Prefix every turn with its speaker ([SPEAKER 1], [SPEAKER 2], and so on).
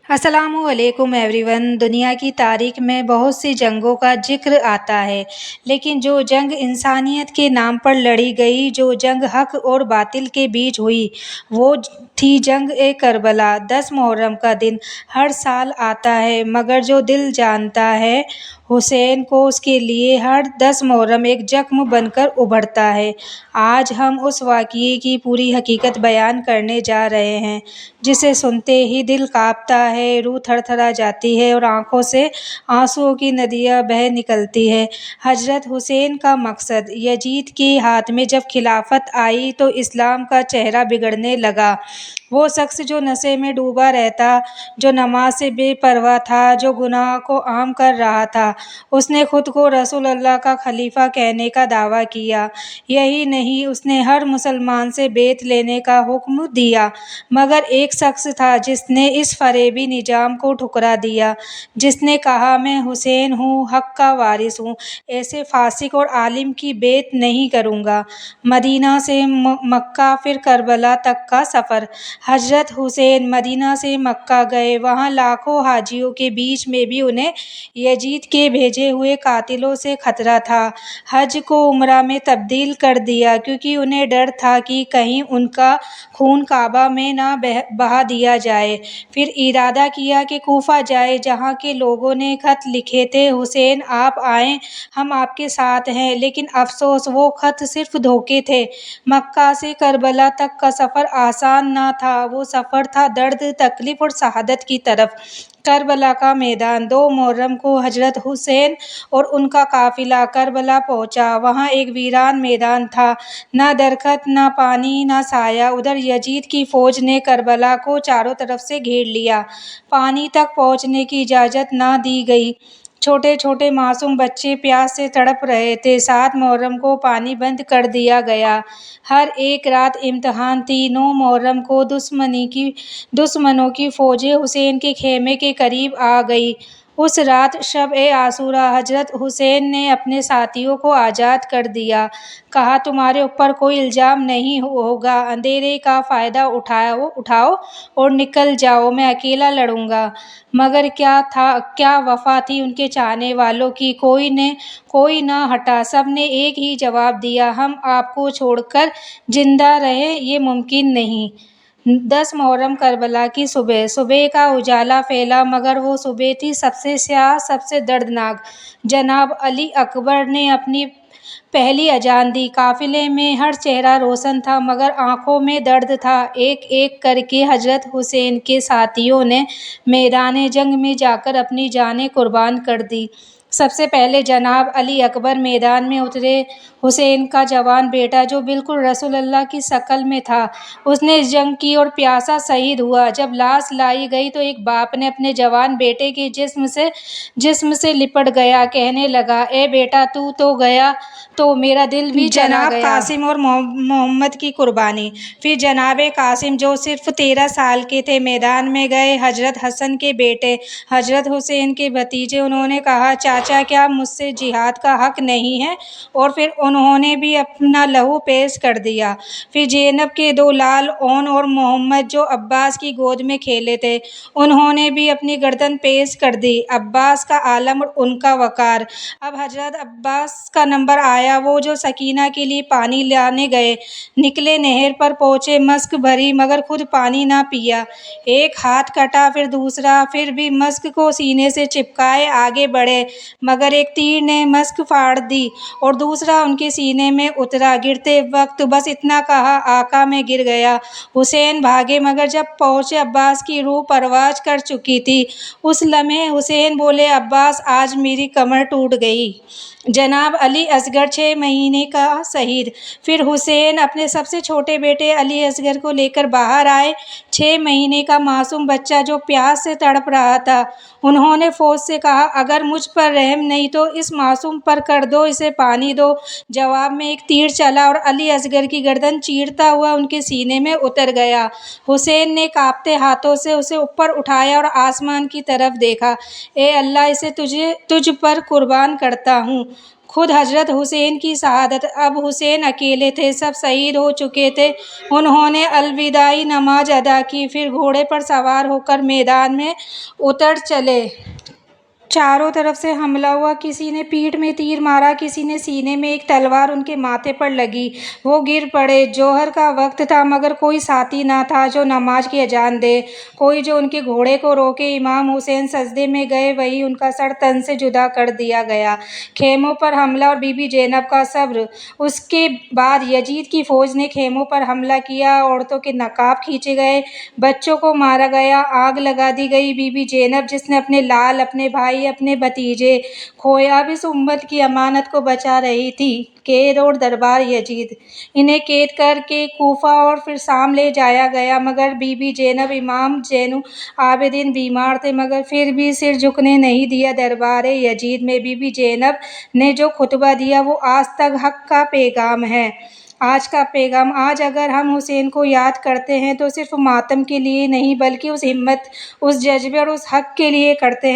[SPEAKER 1] السلام علیکم every one. دنیا کی تاریخ میں بہت سی جنگوں کا ذکر آتا ہے، لیکن جو جنگ انسانیت کے نام پر لڑی گئی، جو جنگ حق اور باطل کے بیچ ہوئی، وہ تھی جنگ کربلا۔ 10 محرم کا دن ہر سال آتا ہے، مگر جو دل جانتا ہے حسین کو، اس کے لیے ہر 10 محرم ایک زخم بن کر ابھرتا ہے۔ آج ہم اس واقعے کی پوری حقیقت بیان کرنے جا رہے ہیں، جسے سنتے ہی دل کانپتا ہے، روح تھر تھرا جاتی ہے اور آنکھوں سے آنسوؤں کی ندیاں بہہ نکلتی ہیں۔ حضرت حسین کا مقصد۔ یزید کے ہاتھ میں جب خلافت آئی تو اسلام کا چہرہ بگڑنے لگا۔ وہ شخص جو نشے میں ڈوبا رہتا، جو نماز سے بے پرواہ تھا، جو گناہ کو عام کر رہا تھا، اس نے خود کو رسول اللہ کا خلیفہ کہنے کا دعویٰ کیا۔ یہی نہیں، اس نے ہر مسلمان سے بیعت لینے کا حکم دیا، مگر ایک شخص تھا جس نے اس فریبی نظام کو ٹھکرا دیا، جس نے کہا، میں حسین ہوں، حق کا وارث ہوں، ایسے فاسق اور عالم کی بیعت نہیں کروں گا۔ مدینہ سے مکہ پھر کربلا تک کا سفر۔ حضرت حسین مدینہ سے مکہ گئے۔ وہاں لاکھوں حاجیوں کے بیچ میں بھی انہیں یزید کے بھیجے ہوئے قاتلوں سے خطرہ تھا۔ حج کو عمرہ میں تبدیل کر دیا، کیونکہ انہیں ڈر تھا کہ کہیں ان کا خون کعبہ میں نہ بہا دیا جائے۔ پھر ارادہ کیا کہ کوفہ جائیں، جہاں کے لوگوں نے خط لکھے تھے، حسین آپ آئیں، ہم آپ کے ساتھ ہیں۔ لیکن افسوس، وہ خط صرف دھوکے تھے۔ مکہ سے کربلا تک کا سفر آسان نہ تھا، وہ سفر تھا درد، تکلیف اور شہادت کی طرف۔ کربلا کا میدان۔ 2 محرم کو حضرت حسین اور ان کا قافلہ کربلا پہنچا۔ وہاں ایک ویران میدان تھا، نہ درخت، نہ پانی، نہ سایہ۔ ادھر یزید کی فوج نے کربلا کو چاروں طرف سے گھیر لیا، پانی تک پہنچنے کی اجازت نہ دی گئی۔ چھوٹے چھوٹے معصوم بچے پیاس سے تڑپ رہے تھے۔ 7 محرم کو پانی بند کر دیا گیا۔ ہر ایک رات امتحان تھی۔ 9 محرم کو دشمنوں کی فوجیں حسین کے خیمے کے قریب آ گئیں۔ اس رات، شب عاشوراء، حضرت حسین نے اپنے ساتھیوں کو آزاد کر دیا۔ کہا، تمہارے اوپر کوئی الزام نہیں ہوگا، اندھیرے کا فائدہ اٹھاؤ اور نکل جاؤ، میں اکیلا لڑوں گا۔ مگر کیا وفا تھی ان کے چاہنے والوں کی! کوئی نہ ہٹا، سب نے ایک ہی جواب دیا، ہم آپ کو چھوڑ کر زندہ رہیں یہ ممکن نہیں۔ 10 محرم کربلا کی صبح۔ صبح کا اجالا پھیلا، مگر وہ صبح تھی سب سے سیاہ، سب سے دردناک۔ جناب علی اکبر نے اپنی پہلی اذان دی۔ قافلے میں ہر چہرہ روشن تھا، مگر آنکھوں میں درد تھا۔ ایک ایک کر کے حضرت حسین کے ساتھیوں نے میدان جنگ میں جا کر اپنی جانیں قربان کر دیں۔ سب سے پہلے جناب علی اکبر میدان میں اترے۔ حسین کا جوان بیٹا، جو بالکل رسول اللہ کی شکل میں تھا، اس نے جنگ کی اور پیاسا شہید ہوا۔ جب لاش لائی گئی تو ایک باپ نے اپنے جوان بیٹے کے جسم سے لپٹ گیا، کہنے لگا، اے بیٹا، تو تو گیا تو میرا دل بھی چلا گیا۔ جناب قاسم اور محمد کی قربانی۔ پھر جناب قاسم، جو صرف 13 سال کے تھے، میدان میں گئے۔ حضرت حسن کے بیٹے، حضرت حسین کے بھتیجے، انہوں نے کہا، چاچا، کیا مجھ سے جہاد کا حق نہیں ہے؟ اور پھر انہوں نے بھی اپنا لہو پیش کر دیا۔ پھر زینب کے 2 لال، اون اور محمد، جو عباس کی گود میں کھیلے تھے، انہوں نے بھی اپنی گردن پیش کر دی۔ عباس کا عالم اور ان کا وقار۔ اب حضرت عباس کا نمبر آیا، وہ جو سکینہ کے لیے پانی لانے گئے، نکلے، نہر پر پہنچے، مشک بھری، مگر خود پانی نہ پیا۔ ایک ہاتھ کٹا، پھر دوسرا، پھر بھی مشک کو سینے سے چپکائے آگے بڑھے، مگر ایک تیر نے مشک پھاڑ دی اور دوسرا ان کے سینے میں اترا۔ گرتے وقت بس اتنا کہا، آقا، میں گر گیا۔ حسین بھاگے، مگر جب پہنچے، عباس کی روح پرواز کر چکی تھی۔ اس لمحے حسین بولے، عباس، آج میری کمر ٹوٹ گئی۔ جناب علی اصغر 6 مہینے کا شہید۔ پھر حسین اپنے سب سے چھوٹے بیٹے علی اصغر کو لے کر باہر آئے، 6 مہینے کا معصوم بچہ جو پیاس سے تڑپ رہا تھا۔ انہوں نے فوج سے کہا، اگر مجھ پر رحم نہیں تو اس معصوم پر کر دو، اسے پانی دو۔ جواب میں ایک تیر چلا اور علی اصغر کی گردن چیرتا ہوا ان کے سینے میں اتر گیا۔ حسین نے کانپتے ہاتھوں سے اسے اوپر اٹھایا اور آسمان کی طرف دیکھا، اے اللہ، اسے تجھ پر قربان کرتا ہوں۔ خود حضرت حسین کی شہادت، اب حسین اکیلے تھے، سب شہید ہو چکے تھے۔ انہوں نے الوداعی نماز ادا کی، پھر گھوڑے پر سوار ہو کر میدان میں اتر چلے۔ چاروں طرف سے حملہ ہوا، کسی نے پیٹھ میں تیر مارا، کسی نے سینے میں، ایک تلوار ان کے ماتھے پر لگی، وہ گر پڑے۔ ظہر کا وقت تھا مگر کوئی ساتھی نہ تھا جو نماز کی اذان دے، کوئی جو ان کے گھوڑے کو روکے۔ امام حسین سجدے میں گئے، وہیں ان کا سر تن سے جدا کر دیا گیا۔ خیموں پر حملہ اور بی بی زینب کا صبر۔ اس کے بعد یزید کی فوج نے خیموں پر حملہ کیا، عورتوں کے نقاب کھینچے گئے، بچوں کو مارا گیا، آگ لگا دی گئی۔ بی بی زینب جس نے اپنے لال، اپنے بھائی، اپنے بھتیجے کھوئے، اب اس امت کی امانت کو بچا رہی تھی۔ قید اور دربار یزید۔ انہیں قید کر کے کوفہ اور پھر شام لے جایا گیا، مگر بی بی زینب، امام زین العابدین بیمار تھے، مگر پھر بھی سر جھکنے نہیں دیا۔ دربار یزید میں بی بی زینب نے جو خطبہ دیا وہ آج تک حق کا پیغام ہے۔ آج کا پیغام، آج اگر ہم حسین کو یاد کرتے ہیں تو صرف ماتم کے لیے نہیں بلکہ اس ہمت، اس جذبے اور اس حق کے لیے کرتے ہیں۔